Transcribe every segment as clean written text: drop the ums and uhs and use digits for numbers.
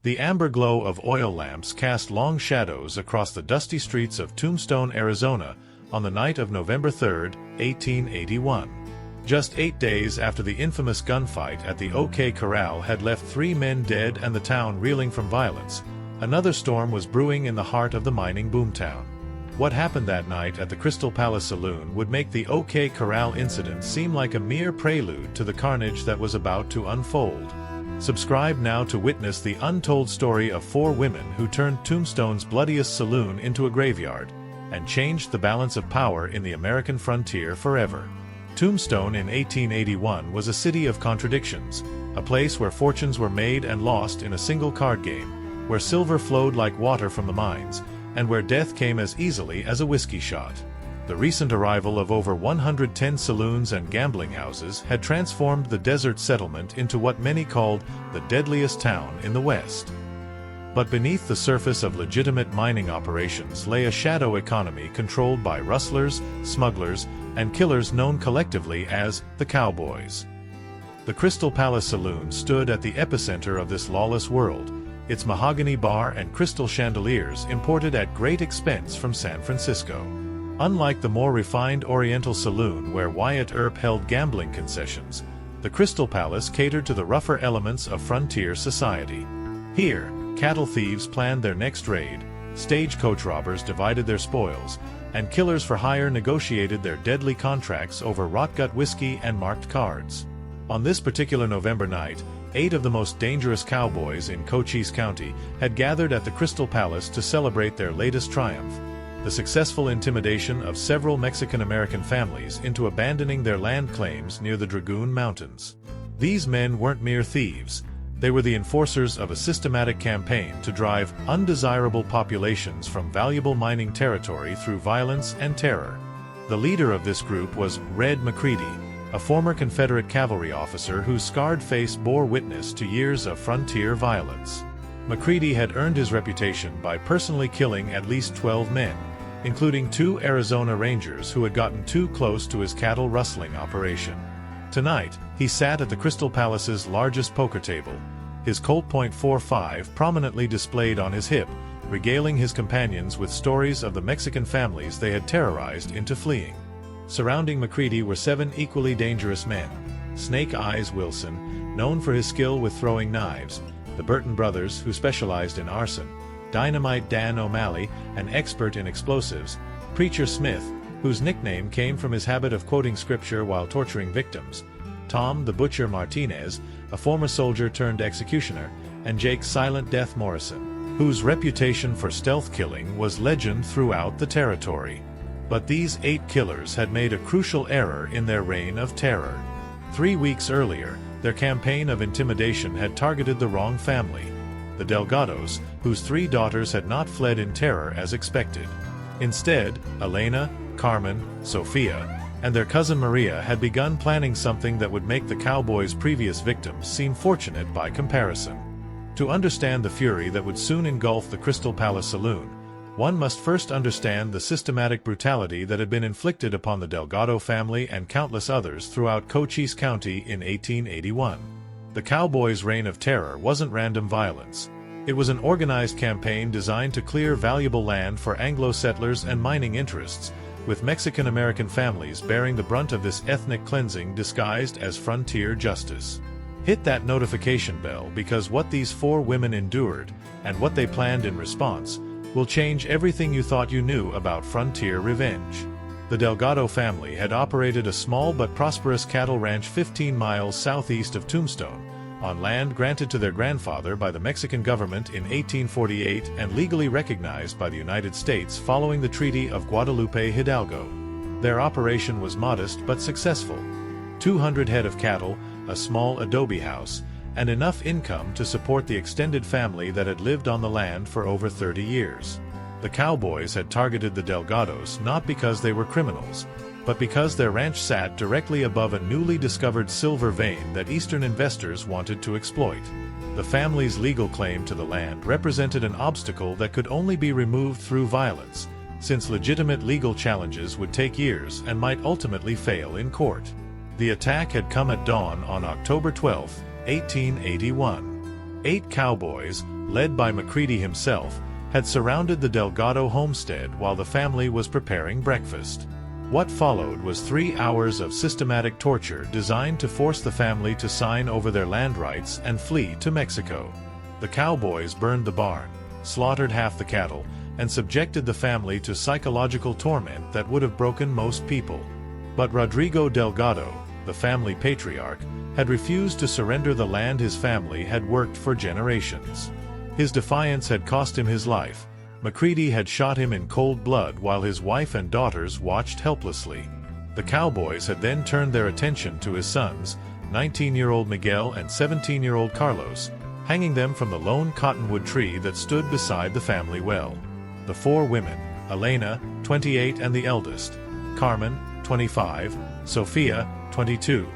The amber glow of oil lamps cast long shadows across the dusty streets of Tombstone, Arizona, on the night of November 3, 1881. Just 8 days after the infamous gunfight at the OK Corral had left 3 men dead and the town reeling from violence, another storm was brewing in the heart of the mining boomtown. What happened that night at the Crystal Palace Saloon would make the OK Corral incident seem like a mere prelude to the carnage that was about to unfold. Subscribe now to witness the untold story of 4 women who turned Tombstone's bloodiest saloon into a graveyard, and changed the balance of power in the American frontier forever. Tombstone in 1881 was a city of contradictions, a place where fortunes were made and lost in a single card game, where silver flowed like water from the mines, and where death came as easily as a whiskey shot. The recent arrival of over 110 saloons and gambling houses had transformed the desert settlement into what many called the deadliest town in the West. But beneath the surface of legitimate mining operations lay a shadow economy controlled by rustlers, smugglers, and killers known collectively as the Cowboys. The Crystal Palace Saloon stood at the epicenter of this lawless world, its mahogany bar and crystal chandeliers imported at great expense from San Francisco. Unlike the more refined Oriental Saloon where Wyatt Earp held gambling concessions, the Crystal Palace catered to the rougher elements of frontier society. Here, cattle thieves planned their next raid, stagecoach robbers divided their spoils, and killers for hire negotiated their deadly contracts over rotgut whiskey and marked cards. On this particular November night, 8 of the most dangerous cowboys in Cochise County had gathered at the Crystal Palace to celebrate their latest triumph: the successful intimidation of several Mexican-American families into abandoning their land claims near the Dragoon Mountains. These men weren't mere thieves. They were the enforcers of a systematic campaign to drive undesirable populations from valuable mining territory through violence and terror. The leader of this group was Red McCready, a former Confederate cavalry officer whose scarred face bore witness to years of frontier violence. McCready had earned his reputation by personally killing at least 12 men, including 2 Arizona Rangers who had gotten too close to his cattle rustling operation. Tonight, he sat at the Crystal Palace's largest poker table, his Colt .45 prominently displayed on his hip, regaling his companions with stories of the Mexican families they had terrorized into fleeing. Surrounding McCready were 7 equally dangerous men: Snake Eyes Wilson, known for his skill with throwing knives; the Burton brothers, who specialized in arson; Dynamite Dan O'Malley, an expert in explosives; Preacher Smith, whose nickname came from his habit of quoting scripture while torturing victims; Tom the Butcher Martinez, a former soldier turned executioner; and Jake Silent Death Morrison, whose reputation for stealth killing was legend throughout the territory. But these 8 killers had made a crucial error in their reign of terror. 3 weeks earlier, their campaign of intimidation had targeted the wrong family: the Delgados, whose 3 daughters had not fled in terror as expected. Instead, Elena, Carmen, Sophia, and their cousin Maria had begun planning something that would make the Cowboys' previous victims seem fortunate by comparison. To understand the fury that would soon engulf the Crystal Palace Saloon, one must first understand the systematic brutality that had been inflicted upon the Delgado family and countless others throughout Cochise County in 1881. The Cowboys' reign of terror wasn't random violence. It was an organized campaign designed to clear valuable land for Anglo settlers and mining interests, with Mexican-American families bearing the brunt of this ethnic cleansing disguised as frontier justice. Hit that notification bell, because what these 4 women endured, and what they planned in response, will change everything you thought you knew about frontier revenge. The Delgado family had operated a small but prosperous cattle ranch 15 miles southeast of Tombstone, on land granted to their grandfather by the Mexican government in 1848 and legally recognized by the United States following the Treaty of Guadalupe Hidalgo. Their operation was modest but successful: 200 head of cattle, a small adobe house, and enough income to support the extended family that had lived on the land for over 30 years. The Cowboys had targeted the Delgados not because they were criminals, but because their ranch sat directly above a newly discovered silver vein that Eastern investors wanted to exploit. The family's legal claim to the land represented an obstacle that could only be removed through violence, since legitimate legal challenges would take years and might ultimately fail in court. The attack had come at dawn on October 12, 1881. 8 cowboys, led by Macready himself, had surrounded the Delgado homestead while the family was preparing breakfast. What followed was 3 hours of systematic torture designed to force the family to sign over their land rights and flee to Mexico. The Cowboys burned the barn, slaughtered half the cattle, and subjected the family to psychological torment that would have broken most people. But Rodrigo Delgado, the family patriarch, had refused to surrender the land his family had worked for generations. His defiance had cost him his life. Macready had shot him in cold blood while his wife and daughters watched helplessly. The Cowboys had then turned their attention to his sons, 19-year-old Miguel and 17-year-old Carlos, hanging them from the lone cottonwood tree that stood beside the family well. The 4 women, Elena, 28 and the eldest, Carmen, 25, Sofia, 22,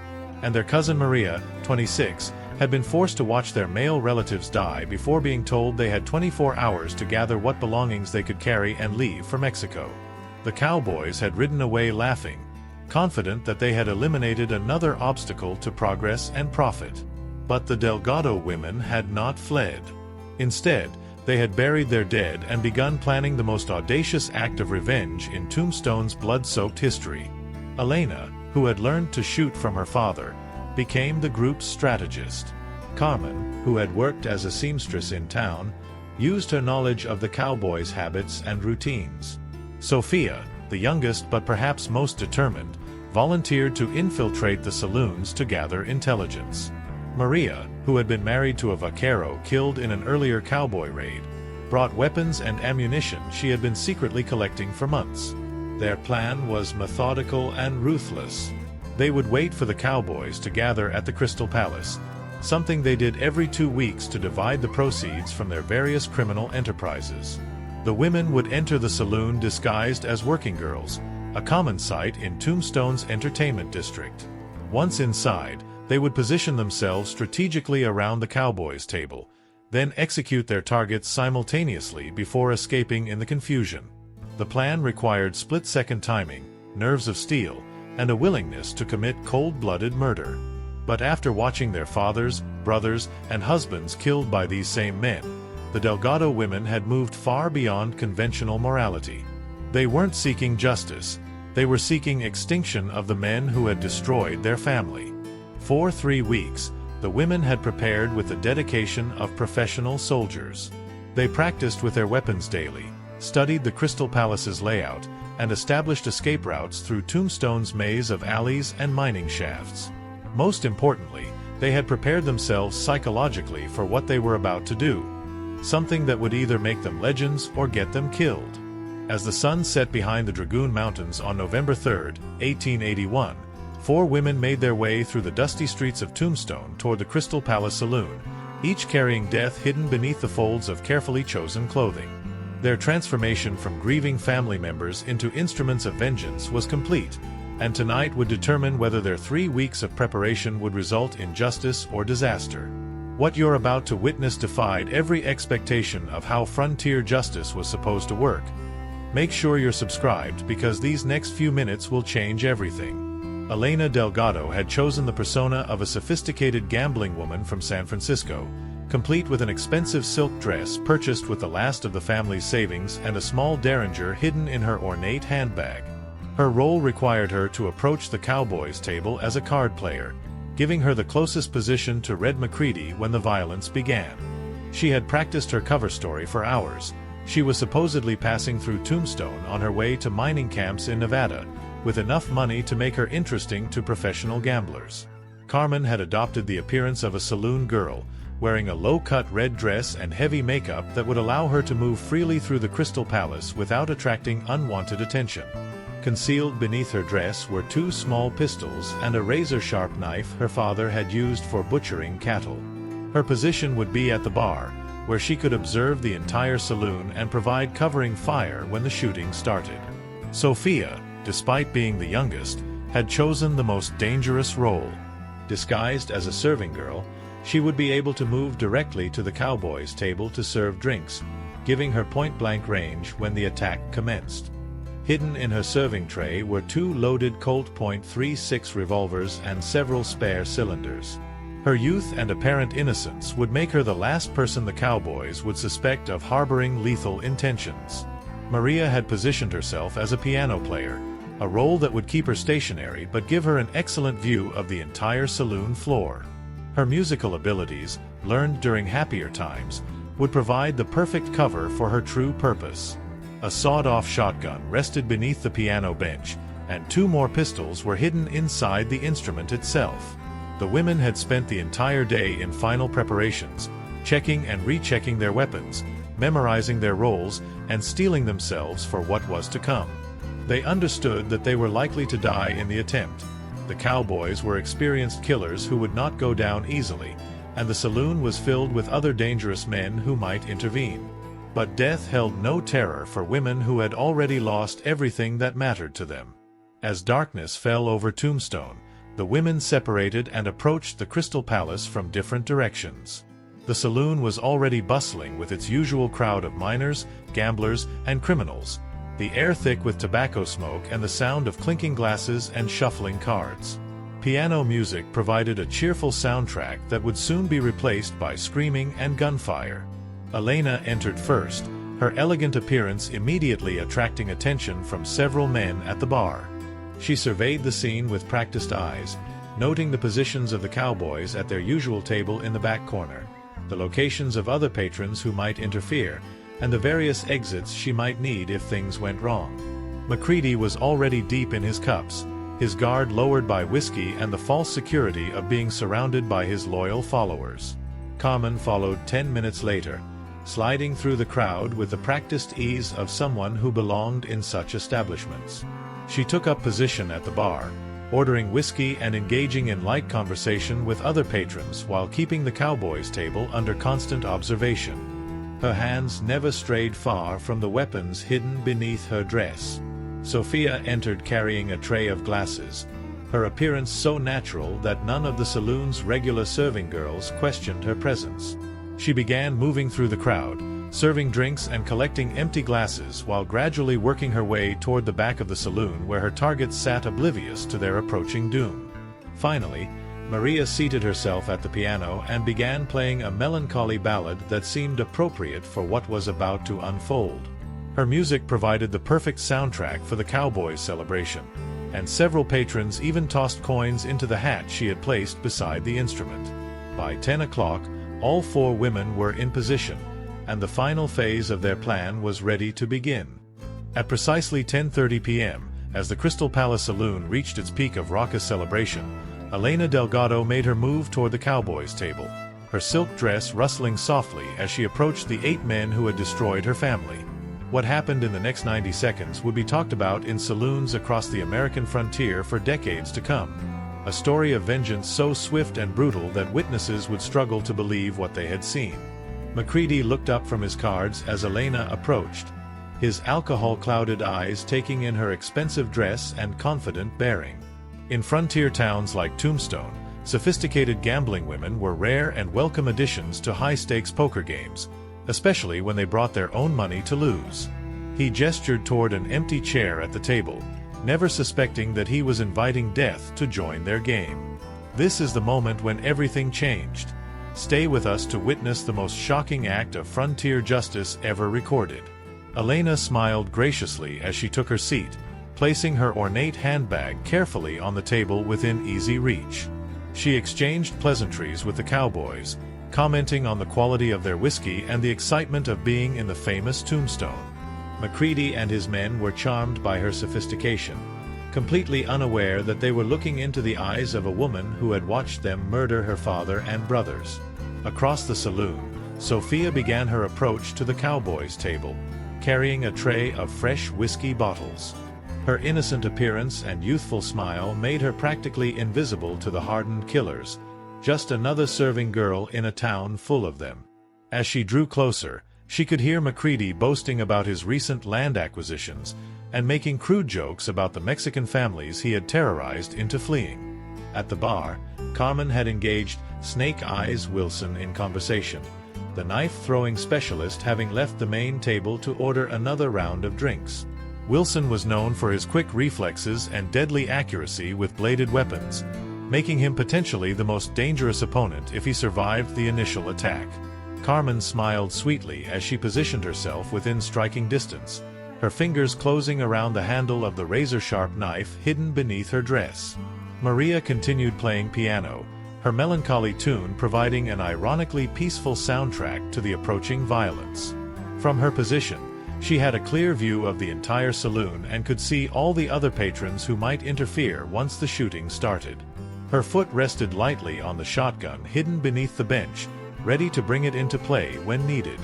and their cousin Maria, 26, had been forced to watch their male relatives die before being told they had 24 hours to gather what belongings they could carry and leave for Mexico. The Cowboys had ridden away laughing, confident that they had eliminated another obstacle to progress and profit. But the Delgado women had not fled. Instead, they had buried their dead and begun planning the most audacious act of revenge in Tombstone's blood-soaked history. Elena, who had learned to shoot from her father, became the group's strategist. Carmen, who had worked as a seamstress in town, used her knowledge of the Cowboys' habits and routines. Sofia, the youngest but perhaps most determined, volunteered to infiltrate the saloons to gather intelligence. Maria, who had been married to a vaquero killed in an earlier cowboy raid, brought weapons and ammunition she had been secretly collecting for months. Their plan was methodical and ruthless. They would wait for the Cowboys to gather at the Crystal Palace, something they did every 2 weeks to divide the proceeds from their various criminal enterprises. The women would enter the saloon disguised as working girls, a common sight in Tombstone's entertainment district. Once inside, they would position themselves strategically around the Cowboys' table, then execute their targets simultaneously before escaping in the confusion. The plan required split-second timing, nerves of steel, and a willingness to commit cold-blooded murder. But after watching their fathers, brothers, and husbands killed by these same men, the Delgado women had moved far beyond conventional morality. They weren't seeking justice, they were seeking extinction of the men who had destroyed their family. For 3 weeks, the women had prepared with the dedication of professional soldiers. They practiced with their weapons daily, studied the Crystal Palace's layout, and established escape routes through Tombstone's maze of alleys and mining shafts. Most importantly, they had prepared themselves psychologically for what they were about to do, something that would either make them legends or get them killed. As the sun set behind the Dragoon Mountains on November 3, 1881, 4 women made their way through the dusty streets of Tombstone toward the Crystal Palace Saloon, each carrying death hidden beneath the folds of carefully chosen clothing. Their transformation from grieving family members into instruments of vengeance was complete, and tonight would determine whether their 3 weeks of preparation would result in justice or disaster. What you're about to witness defied every expectation of how frontier justice was supposed to work. Make sure you're subscribed because these next few minutes will change everything. Elena Delgado had chosen the persona of a sophisticated gambling woman from San Francisco, complete with an expensive silk dress purchased with the last of the family's savings and a small derringer hidden in her ornate handbag. Her role required her to approach the Cowboys' table as a card player, giving her the closest position to Red Macready when the violence began. She had practiced her cover story for hours. She was supposedly passing through Tombstone on her way to mining camps in Nevada, with enough money to make her interesting to professional gamblers. Carmen had adopted the appearance of a saloon girl, wearing a low-cut red dress and heavy makeup that would allow her to move freely through the Crystal Palace without attracting unwanted attention. Concealed beneath her dress were 2 small pistols and a razor-sharp knife her father had used for butchering cattle. Her position would be at the bar, where she could observe the entire saloon and provide covering fire when the shooting started. Sofia, despite being the youngest, had chosen the most dangerous role. Disguised as a serving girl, she would be able to move directly to the Cowboys' table to serve drinks, giving her point-blank range when the attack commenced. Hidden in her serving tray were 2 loaded Colt .36 revolvers and several spare cylinders. Her youth and apparent innocence would make her the last person the Cowboys would suspect of harboring lethal intentions. Maria had positioned herself as a piano player, a role that would keep her stationary but give her an excellent view of the entire saloon floor. Her musical abilities, learned during happier times, would provide the perfect cover for her true purpose. A sawed-off shotgun rested beneath the piano bench, and 2 more pistols were hidden inside the instrument itself. The women had spent the entire day in final preparations, checking and rechecking their weapons, memorizing their roles, and steeling themselves for what was to come. They understood that they were likely to die in the attempt. The Cowboys were experienced killers who would not go down easily, and the saloon was filled with other dangerous men who might intervene. But death held no terror for women who had already lost everything that mattered to them. As darkness fell over Tombstone, the women separated and approached the Crystal Palace from different directions. The saloon was already bustling with its usual crowd of miners, gamblers, and criminals, the air thick with tobacco smoke and the sound of clinking glasses and shuffling cards. Piano music provided a cheerful soundtrack that would soon be replaced by screaming and gunfire. Elena entered first, her elegant appearance immediately attracting attention from several men at the bar. She surveyed the scene with practiced eyes, noting the positions of the Cowboys at their usual table in the back corner, the locations of other patrons who might interfere, and the various exits she might need if things went wrong. MacCready was already deep in his cups, his guard lowered by whiskey and the false security of being surrounded by his loyal followers. Carmen followed 10 minutes later, sliding through the crowd with the practiced ease of someone who belonged in such establishments. She took up position at the bar, ordering whiskey and engaging in light conversation with other patrons while keeping the Cowboys' table under constant observation. Her hands never strayed far from the weapons hidden beneath her dress. Sophia entered carrying a tray of glasses, her appearance so natural that none of the saloon's regular serving girls questioned her presence. She began moving through the crowd, serving drinks and collecting empty glasses while gradually working her way toward the back of the saloon where her targets sat oblivious to their approaching doom. Finally, Maria seated herself at the piano and began playing a melancholy ballad that seemed appropriate for what was about to unfold. Her music provided the perfect soundtrack for the Cowboys' celebration, and several patrons even tossed coins into the hat she had placed beside the instrument. By 10 o'clock, all 4 women were in position, and the final phase of their plan was ready to begin. At precisely 10:30 p.m., as the Crystal Palace Saloon reached its peak of raucous celebration, Elena Delgado made her move toward the Cowboys' table, her silk dress rustling softly as she approached the 8 men who had destroyed her family. What happened in the next 90 seconds would be talked about in saloons across the American frontier for decades to come. A story of vengeance so swift and brutal that witnesses would struggle to believe what they had seen. MacCready looked up from his cards as Elena approached, his alcohol-clouded eyes taking in her expensive dress and confident bearing. In frontier towns like Tombstone, sophisticated gambling women were rare and welcome additions to high-stakes poker games, especially when they brought their own money to lose. He gestured toward an empty chair at the table, never suspecting that he was inviting death to join their game. This is the moment when everything changed. Stay with us to witness the most shocking act of frontier justice ever recorded. Elena smiled graciously as she took her seat, placing her ornate handbag carefully on the table within easy reach. She exchanged pleasantries with the Cowboys, commenting on the quality of their whiskey and the excitement of being in the famous Tombstone. MacCready and his men were charmed by her sophistication, completely unaware that they were looking into the eyes of a woman who had watched them murder her father and brothers. Across the saloon, Sophia began her approach to the Cowboys' table, carrying a tray of fresh whiskey bottles. Her innocent appearance and youthful smile made her practically invisible to the hardened killers, just another serving girl in a town full of them. As she drew closer, she could hear MacCready boasting about his recent land acquisitions and making crude jokes about the Mexican families he had terrorized into fleeing. At the bar, Carmen had engaged Snake Eyes Wilson in conversation, the knife-throwing specialist having left the main table to order another round of drinks. Wilson was known for his quick reflexes and deadly accuracy with bladed weapons, making him potentially the most dangerous opponent if he survived the initial attack. Carmen smiled sweetly as she positioned herself within striking distance, her fingers closing around the handle of the razor-sharp knife hidden beneath her dress. Maria continued playing piano, her melancholy tune providing an ironically peaceful soundtrack to the approaching violence. From her position, she had a clear view of the entire saloon and could see all the other patrons who might interfere once the shooting started. Her foot rested lightly on the shotgun hidden beneath the bench, ready to bring it into play when needed.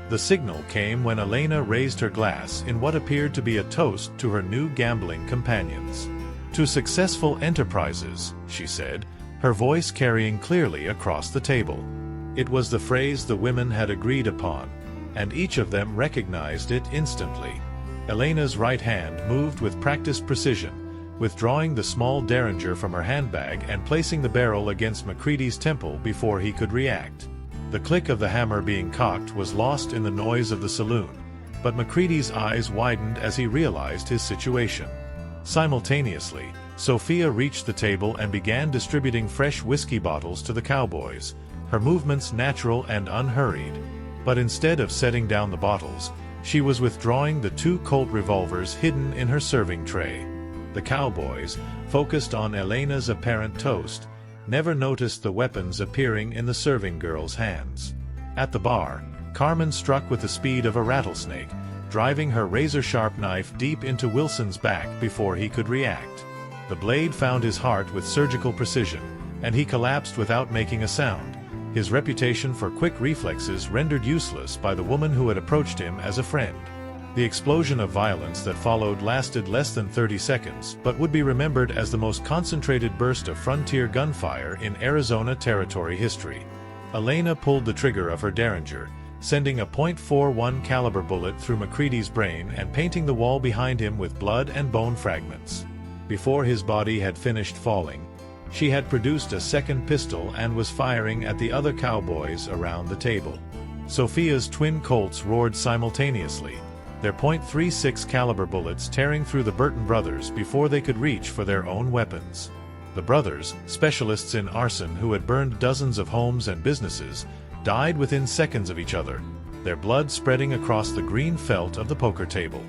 The signal came when Elena raised her glass in what appeared to be a toast to her new gambling companions. "To successful enterprises," she said, her voice carrying clearly across the table. It was the phrase the women had agreed upon, and each of them recognized it instantly. Elena's right hand moved with practiced precision, withdrawing the small derringer from her handbag and placing the barrel against Macready's temple before he could react. The click of the hammer being cocked was lost in the noise of the saloon, but Macready's eyes widened as he realized his situation. Simultaneously, Sophia reached the table and began distributing fresh whiskey bottles to the Cowboys, her movements natural and unhurried. But instead of setting down the bottles, she was withdrawing the 2 Colt revolvers hidden in her serving tray. The Cowboys, focused on Elena's apparent toast, never noticed the weapons appearing in the serving girl's hands. At the bar, Carmen struck with the speed of a rattlesnake, driving her razor-sharp knife deep into Wilson's back before he could react. The blade found his heart with surgical precision, and he collapsed without making a sound, his reputation for quick reflexes rendered useless by the woman who had approached him as a friend. The explosion of violence that followed lasted less than 30 seconds, but would be remembered as the most concentrated burst of frontier gunfire in Arizona Territory history. Elena pulled the trigger of her derringer, sending a .41 caliber bullet through Macready's brain and painting the wall behind him with blood and bone fragments. Before his body had finished falling, she had produced a second pistol and was firing at the other Cowboys around the table. Sophia's twin Colts roared simultaneously, their .36 caliber bullets tearing through the Burton brothers before they could reach for their own weapons. The brothers, specialists in arson who had burned dozens of homes and businesses, died within seconds of each other, their blood spreading across the green felt of the poker table.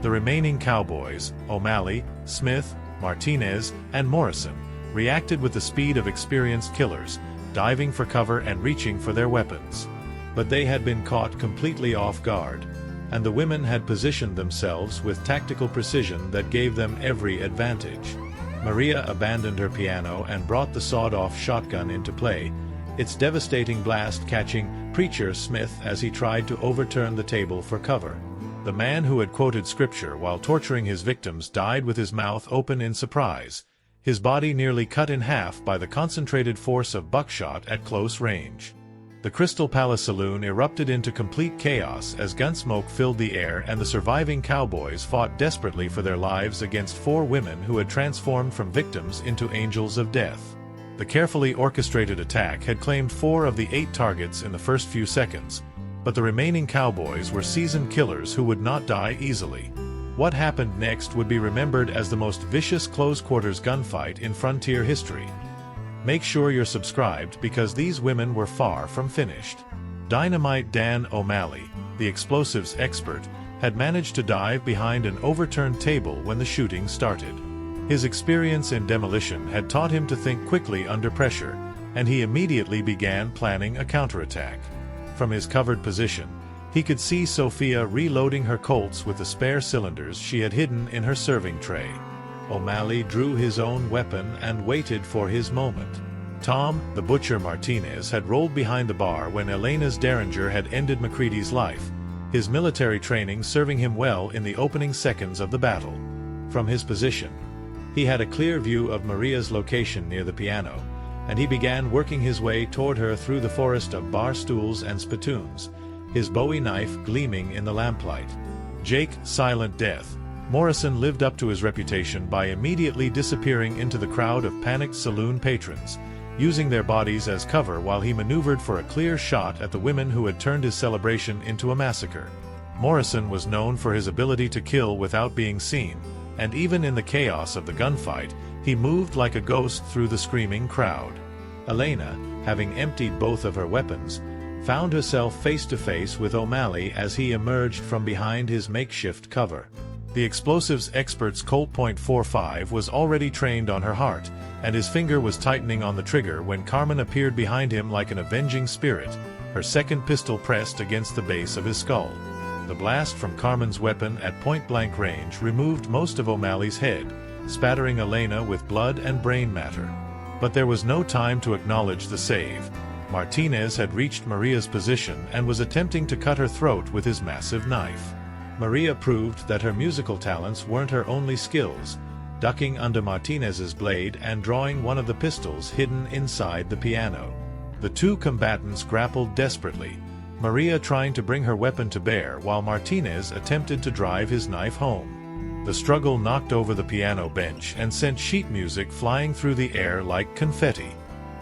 The remaining Cowboys, O'Malley, Smith, Martinez, and Morrison, reacted with the speed of experienced killers, diving for cover and reaching for their weapons. But they had been caught completely off guard, and the women had positioned themselves with tactical precision that gave them every advantage. Maria abandoned her piano and brought the sawed-off shotgun into play, its devastating blast catching Preacher Smith as he tried to overturn the table for cover. The man who had quoted scripture while torturing his victims died with his mouth open in surprise, his body nearly cut in half by the concentrated force of buckshot at close range. The Crystal Palace Saloon erupted into complete chaos as gunsmoke filled the air and the surviving Cowboys fought desperately for their lives against 4 women who had transformed from victims into angels of death. The carefully orchestrated attack had claimed 4 of the 8 targets in the first few seconds, but the remaining Cowboys were seasoned killers who would not die easily. What happened next would be remembered as the most vicious close-quarters gunfight in frontier history. Make sure you're subscribed because these women were far from finished. Dynamite Dan O'Malley, the explosives expert, had managed to dive behind an overturned table when the shooting started. His experience in demolition had taught him to think quickly under pressure, and he immediately began planning a counterattack. From his covered position, he could see Sophia reloading her Colts with the spare cylinders she had hidden in her serving tray. O'Malley drew his own weapon and waited for his moment. Tom, the butcher Martinez, had rolled behind the bar when Elena's derringer had ended Macready's life, his military training serving him well in the opening seconds of the battle. From his position, he had a clear view of Maria's location near the piano, and he began working his way toward her through the forest of bar stools and spittoons, his Bowie knife gleaming in the lamplight. Jake, Silent Death, Morrison lived up to his reputation by immediately disappearing into the crowd of panicked saloon patrons, using their bodies as cover while he maneuvered for a clear shot at the women who had turned his celebration into a massacre. Morrison was known for his ability to kill without being seen, and even in the chaos of the gunfight, He moved like a ghost through the screaming crowd. Elena, having emptied both of her weapons, found herself face to face with O'Malley as he emerged from behind his makeshift cover. The explosives expert's Colt .45 was already trained on her heart, and his finger was tightening on the trigger when Carmen appeared behind him like an avenging spirit, her second pistol pressed against the base of his skull. The blast from Carmen's weapon at point-blank range removed most of O'Malley's head, spattering Elena with blood and brain matter. But there was no time to acknowledge the save. Martinez had reached Maria's position and was attempting to cut her throat with his massive knife. Maria proved that her musical talents weren't her only skills, ducking under Martinez's blade and drawing one of the pistols hidden inside the piano. The two combatants grappled desperately, Maria trying to bring her weapon to bear while Martinez attempted to drive his knife home. The struggle knocked over the piano bench and sent sheet music flying through the air like confetti.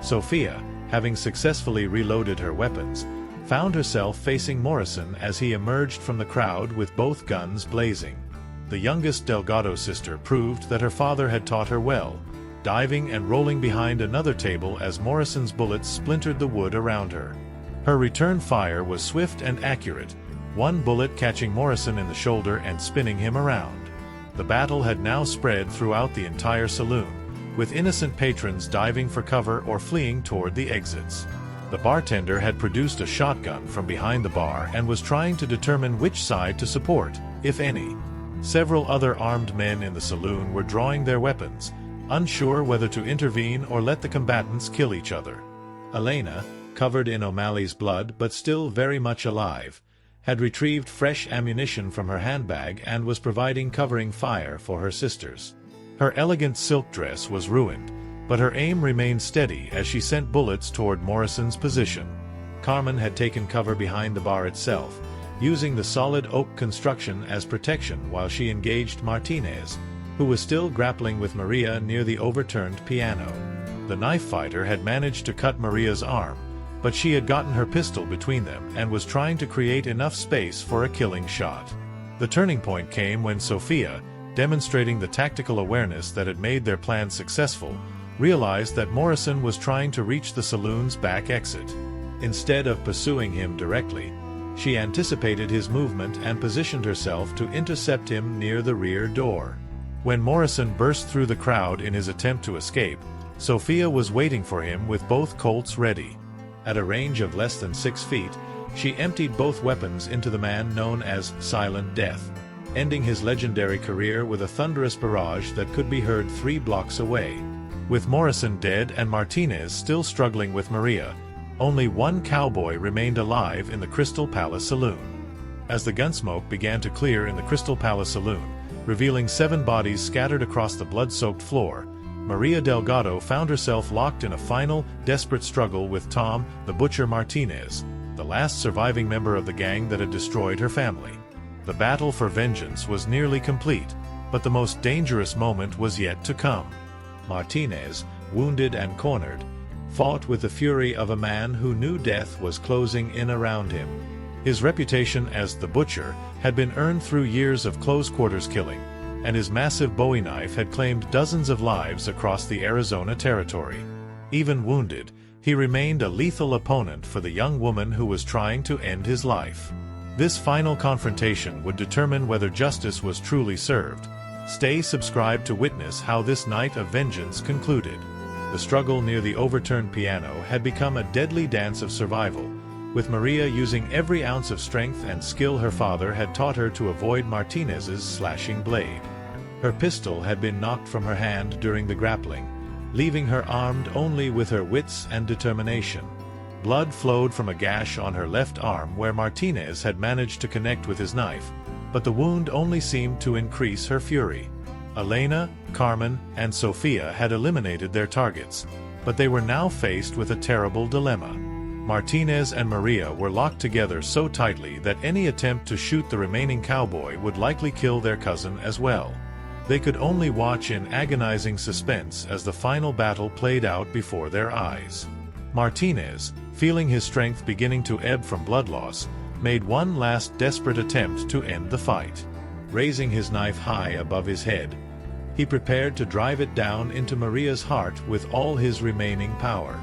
Sophia, having successfully reloaded her weapons, found herself facing Morrison as he emerged from the crowd with both guns blazing. The youngest Delgado sister proved that her father had taught her well, diving and rolling behind another table as Morrison's bullets splintered the wood around her. Her return fire was swift and accurate, one bullet catching Morrison in the shoulder and spinning him around. The battle had now spread throughout the entire saloon, with innocent patrons diving for cover or fleeing toward the exits. The bartender had produced a shotgun from behind the bar and was trying to determine which side to support, if any. Several other armed men in the saloon were drawing their weapons, unsure whether to intervene or let the combatants kill each other. Elena, covered in O'Malley's blood but still very much alive, had retrieved fresh ammunition from her handbag and was providing covering fire for her sisters. Her elegant silk dress was ruined, but her aim remained steady as she sent bullets toward Morrison's position. Carmen had taken cover behind the bar itself, using the solid oak construction as protection while she engaged Martinez, who was still grappling with Maria near the overturned piano. The knife fighter had managed to cut Maria's arm, but she had gotten her pistol between them and was trying to create enough space for a killing shot. The turning point came when Sophia, demonstrating the tactical awareness that had made their plan successful, realized that Morrison was trying to reach the saloon's back exit. Instead of pursuing him directly, she anticipated his movement and positioned herself to intercept him near the rear door. When Morrison burst through the crowd in his attempt to escape, Sophia was waiting for him with both Colts ready. At a range of less than 6 feet, she emptied both weapons into the man known as Silent Death, ending his legendary career with a thunderous barrage that could be heard 3 blocks away. With Morrison dead and Martinez still struggling with Maria, only one cowboy remained alive in the Crystal Palace Saloon. As the gunsmoke began to clear in the Crystal Palace Saloon, revealing 7 bodies scattered across the blood-soaked floor, Maria Delgado found herself locked in a final, desperate struggle with Tom, the Butcher Martinez, the last surviving member of the gang that had destroyed her family. The battle for vengeance was nearly complete, but the most dangerous moment was yet to come. Martinez, wounded and cornered, fought with the fury of a man who knew death was closing in around him. His reputation as the Butcher had been earned through years of close-quarters killing, and his massive Bowie knife had claimed dozens of lives across the Arizona territory. Even wounded, he remained a lethal opponent for the young woman who was trying to end his life. This final confrontation would determine whether justice was truly served. Stay subscribed to witness how this night of vengeance concluded. The struggle near the overturned piano had become a deadly dance of survival, with Maria using every ounce of strength and skill her father had taught her to avoid Martinez's slashing blade. Her pistol had been knocked from her hand during the grappling, leaving her armed only with her wits and determination. Blood flowed from a gash on her left arm where Martinez had managed to connect with his knife, but the wound only seemed to increase her fury. Elena, Carmen, and Sophia had eliminated their targets, but they were now faced with a terrible dilemma. Martinez and Maria were locked together so tightly that any attempt to shoot the remaining cowboy would likely kill their cousin as well. They could only watch in agonizing suspense as the final battle played out before their eyes. Martinez, feeling his strength beginning to ebb from blood loss, made one last desperate attempt to end the fight. Raising his knife high above his head, He prepared to drive it down into Maria's heart with all his remaining power.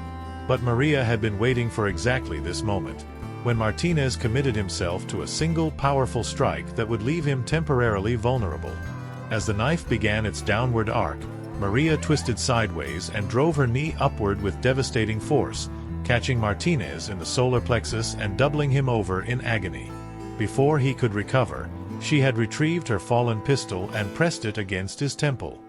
But Maria had been waiting for exactly this moment, when Martinez committed himself to a single powerful strike that would leave him temporarily vulnerable. As the knife began its downward arc, Maria twisted sideways and drove her knee upward with devastating force, catching Martinez in the solar plexus and doubling him over in agony. Before he could recover, she had retrieved her fallen pistol and pressed it against his temple.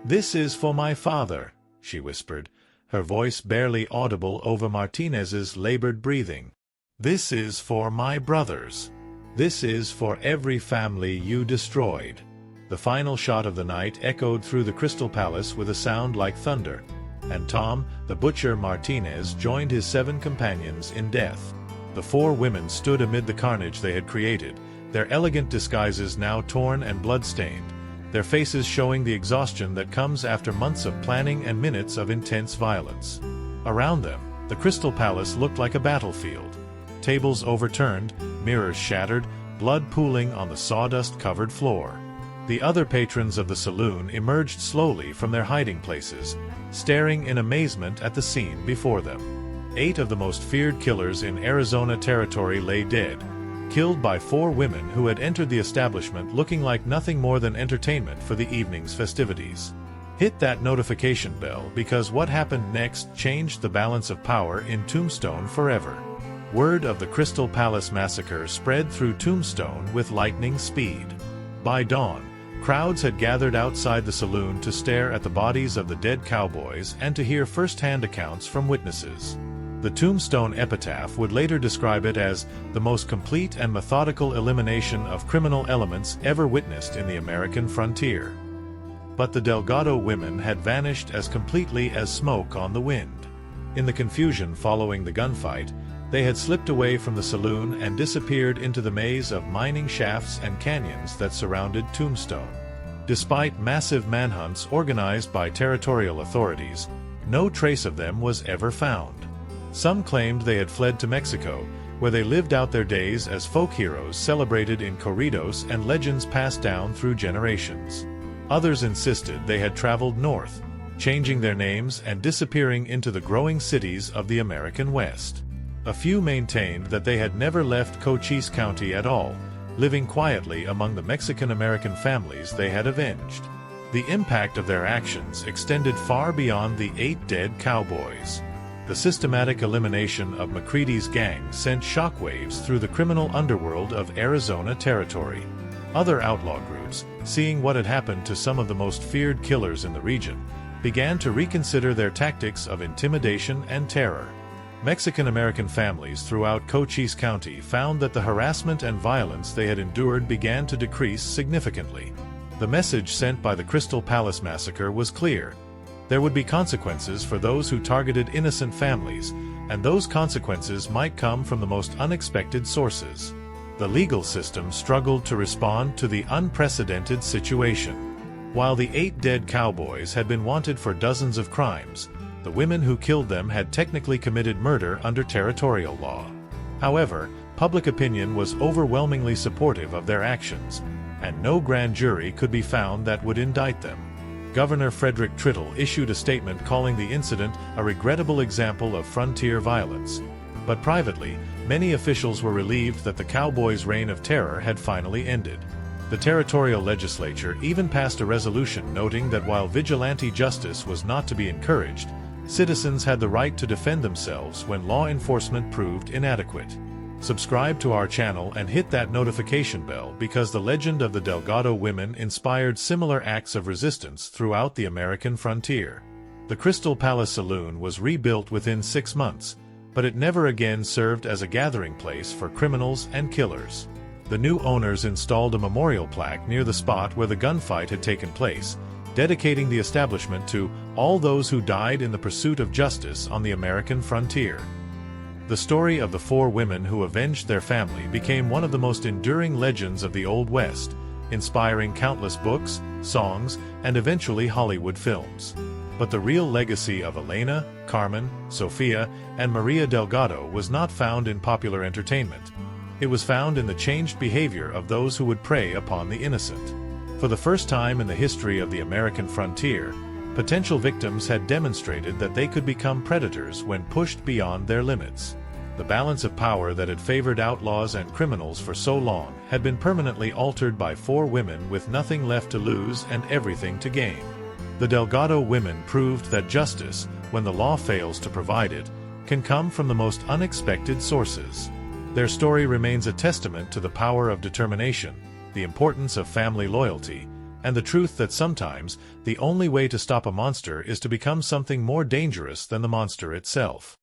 "This is for my father," she whispered, her voice barely audible over Martinez's labored breathing. "This is for my brothers. This is for every family you destroyed." The final shot of the night echoed through the Crystal Palace with a sound like thunder, and Tom, the butcher Martinez, joined his 7 companions in death. The 4 women stood amid the carnage they had created, their elegant disguises now torn and blood-stained, their faces showing the exhaustion that comes after months of planning and minutes of intense violence. Around them, the Crystal Palace looked like a battlefield. Tables overturned, mirrors shattered, blood pooling on the sawdust-covered floor. The other patrons of the saloon emerged slowly from their hiding places, staring in amazement at the scene before them. 8 of the most feared killers in Arizona territory lay dead, killed by 4 women who had entered the establishment looking like nothing more than entertainment for the evening's festivities. Hit that notification bell because what happened next changed the balance of power in Tombstone forever. Word of the Crystal Palace massacre spread through Tombstone with lightning speed. By dawn, crowds had gathered outside the saloon to stare at the bodies of the dead cowboys and to hear first-hand accounts from witnesses. The Tombstone epitaph would later describe it as the most complete and methodical elimination of criminal elements ever witnessed in the American frontier. But the Delgado women had vanished as completely as smoke on the wind. In the confusion following the gunfight, they had slipped away from the saloon and disappeared into the maze of mining shafts and canyons that surrounded Tombstone. Despite massive manhunts organized by territorial authorities, no trace of them was ever found. Some claimed they had fled to Mexico, where they lived out their days as folk heroes celebrated in corridos and legends passed down through generations. Others insisted they had traveled north, changing their names and disappearing into the growing cities of the American West. A few maintained that they had never left Cochise County at all, living quietly among the Mexican-American families they had avenged. The impact of their actions extended far beyond the 8 dead cowboys. The systematic elimination of McCready's gang sent shockwaves through the criminal underworld of Arizona territory. Other outlaw groups, seeing what had happened to some of the most feared killers in the region, began to reconsider their tactics of intimidation and terror. Mexican-American families throughout Cochise County found that the harassment and violence they had endured began to decrease significantly. The message sent by the Crystal Palace massacre was clear. There would be consequences for those who targeted innocent families, and those consequences might come from the most unexpected sources. The legal system struggled to respond to the unprecedented situation. While the 8 dead cowboys had been wanted for dozens of crimes, the women who killed them had technically committed murder under territorial law. However, public opinion was overwhelmingly supportive of their actions, and no grand jury could be found that would indict them. Governor Frederick Triddle issued a statement calling the incident a regrettable example of frontier violence. But privately, many officials were relieved that the Cowboys' reign of terror had finally ended. The territorial legislature even passed a resolution noting that while vigilante justice was not to be encouraged, citizens had the right to defend themselves when law enforcement proved inadequate. Subscribe to our channel and hit that notification bell because the legend of the Delgado women inspired similar acts of resistance throughout the American frontier. The Crystal Palace Saloon was rebuilt within 6 months, but it never again served as a gathering place for criminals and killers. The new owners installed a memorial plaque near the spot where the gunfight had taken place, dedicating the establishment to all those who died in the pursuit of justice on the American frontier. The story of the 4 women who avenged their family became one of the most enduring legends of the Old West, inspiring countless books, songs, and eventually Hollywood films. But the real legacy of Elena, Carmen, Sofia, and Maria Delgado was not found in popular entertainment. It was found in the changed behavior of those who would prey upon the innocent. For the first time in the history of the American frontier, potential victims had demonstrated that they could become predators when pushed beyond their limits. The balance of power that had favored outlaws and criminals for so long had been permanently altered by 4 women with nothing left to lose and everything to gain. The Delgado women proved that justice, when the law fails to provide it, can come from the most unexpected sources. Their story remains a testament to the power of determination, the importance of family loyalty, and the truth that sometimes the only way to stop a monster is to become something more dangerous than the monster itself.